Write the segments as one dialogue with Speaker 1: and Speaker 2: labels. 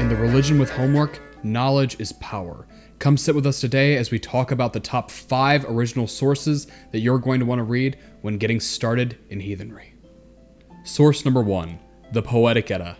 Speaker 1: In the Religion with Homework, knowledge is power. Come sit with us today as we talk about the top 5 original sources that you're going to want to read when getting started in heathenry. Source number 1, the Poetic Edda.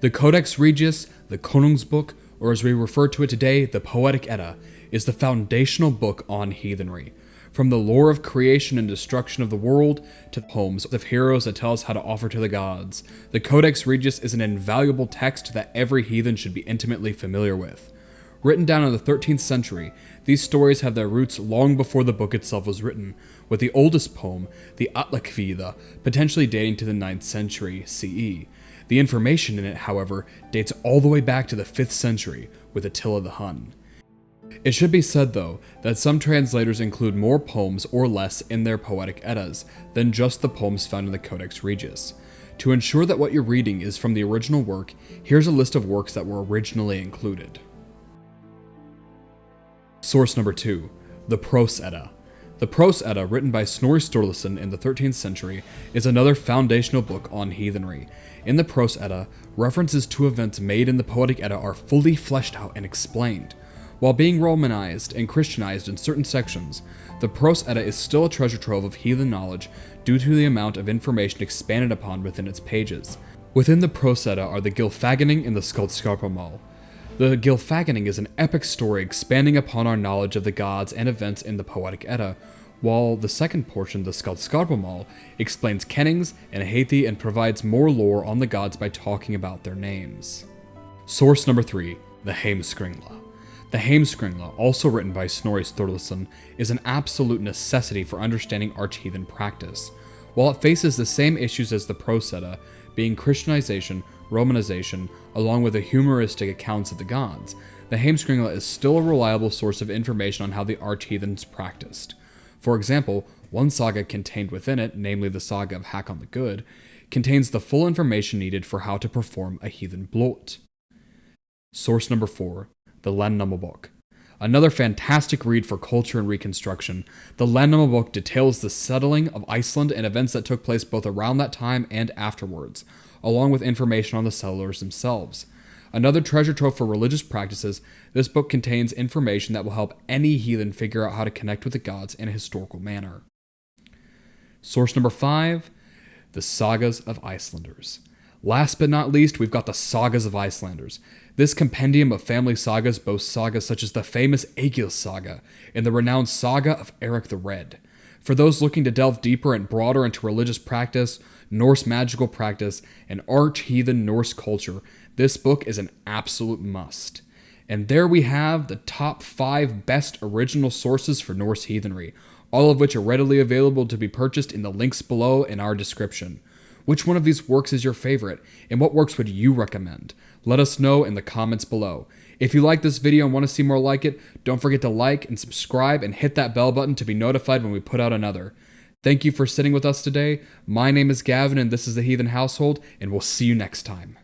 Speaker 1: The Codex Regius, the Konungsbok, or as we refer to it today, the Poetic Edda, is the foundational book on heathenry. From the lore of creation and destruction of the world to the poems of heroes that tell us how to offer to the gods, the Codex Regius is an invaluable text that every heathen should be intimately familiar with. Written down in the 13th century, these stories have their roots long before the book itself was written, with the oldest poem, the Atlakvida, potentially dating to the 9th century CE. The information in it, however, dates all the way back to the 5th century, with Attila the Hun. It should be said, though, that some translators include more poems or less in their Poetic Eddas than just the poems found in the Codex Regius. To ensure that what you're reading is from the original work, here's a list of works that were originally included. Source number 2, the Prose Edda. The Prose Edda, written by Snorri Sturluson in the 13th century, is another foundational book on heathenry. In the Prose Edda, references to events made in the Poetic Edda are fully fleshed out and explained. While being Romanized and Christianized in certain sections, the Prose Edda is still a treasure trove of heathen knowledge due to the amount of information expanded upon within its pages. Within the Prose Edda are the Gylfaginning and the Skaldskaparmal. The Gylfaginning is an epic story expanding upon our knowledge of the gods and events in the Poetic Edda, while the second portion, the Skaldskaparmal, explains kennings and Heathen and provides more lore on the gods by talking about their names. Source number 3, the Heimskringla. The Heimskringla, also written by Snorri Sturluson, is an absolute necessity for understanding arch-heathen practice. While it faces the same issues as the Prose Edda, being Christianization, Romanization, along with the humoristic accounts of the gods, the Heimskringla is still a reliable source of information on how the arch-heathens practiced. For example, one saga contained within it, namely the saga of Hakon the Good, contains the full information needed for how to perform a heathen blot. Source number 4, the Landnámabók. Another fantastic read for culture and reconstruction, the Landnámabók details the settling of Iceland and events that took place both around that time and afterwards, along with information on the settlers themselves. Another treasure trove for religious practices, this book contains information that will help any heathen figure out how to connect with the gods in a historical manner. Source number 5, the Sagas of Icelanders. Last but not least, we've got the Sagas of Icelanders. This compendium of family sagas boasts sagas such as the famous Egil's Saga and the renowned Saga of Eric the Red. For those looking to delve deeper and broader into religious practice, Norse magical practice, and arch-heathen Norse culture, this book is an absolute must. And there we have the top 5 best original sources for Norse heathenry, all of which are readily available to be purchased in the links below in our description. Which one of these works is your favorite, and what works would you recommend? Let us know in the comments below. If you like this video and want to see more like it, don't forget to like and subscribe and hit that bell button to be notified when we put out another. Thank you for sitting with us today. My name is Gavin and this is the Heathen Household, and we'll see you next time.